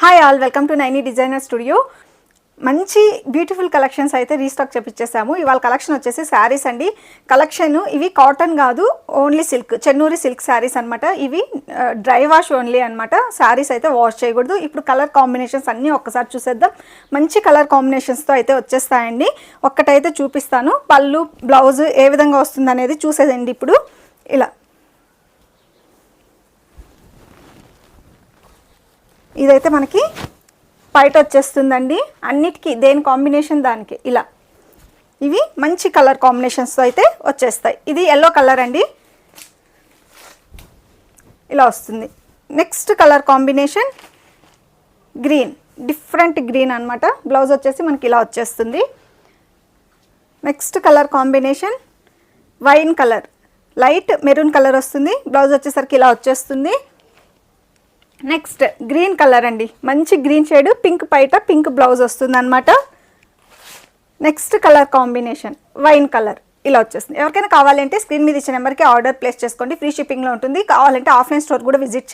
Hi all, welcome to Naini designer studio. మంచి beautiful collections అయితే restock చేపించేసాము. ఇవాళ కలెక్షన్ వచ్చేసి శారీస్ అండి. కలెక్షన్ ఇవి కాటన్ కాదు, only silk, Chennuri silk saris అనమాట. ఇవి డ్రై వాష్ ఓన్లీ అనమాట. శారీస్ అయితే వాష్ చేయకూడదు. ఇప్పుడు కలర్ కాంబినేషన్స్ అన్నీ ఒక్కసారి చూసేద్దాం. మంచి కలర్ కాంబినేషన్స్తో అయితే వచ్చేస్తాయండి. ఒక్కటైతే చూపిస్తాను. పళ్ళు, బ్లౌజ్ ఏ విధంగా వస్తుంది అనేది చూసేదండి. ఇప్పుడు ఇలా ఇదైతే మనకి పైట వచ్చేస్తుందండి. అన్నిటికీ దేని కాంబినేషన్ దానికి ఇలా ఇవి మంచి కలర్ కాంబినేషన్స్తో అయితే వచ్చేస్తాయి. ఇది ఎల్లో కలర్ అండి, ఇలా వస్తుంది. Next colour combination green, different green అనమాట. బ్లౌజ్ వచ్చేసి మనకి ఇలా వచ్చేస్తుంది. Next colour combination wine colour, light maroon colour వస్తుంది. బ్లౌజ్ వచ్చేసరికి ఇలా వచ్చేస్తుంది. నెక్స్ట్ గ్రీన్ కలర్ అండి, మంచి గ్రీన్ షేడ్, పింక్ పైట పింక్ బ్లౌజ్ వస్తుంది అనమాట. Next colour combination wine colour, ఇలా వచ్చేస్తుంది. ఎవరికైనా కావాలంటే స్క్రీన్ మీద ఇచ్చిన నెంబర్కి ఆర్డర్ ప్లేస్ చేసుకోండి. ఫ్రీ షిప్పింగ్లో ఉంటుంది. కావాలంటే ఆఫ్లైన్ స్టోర్ కూడా విజిట్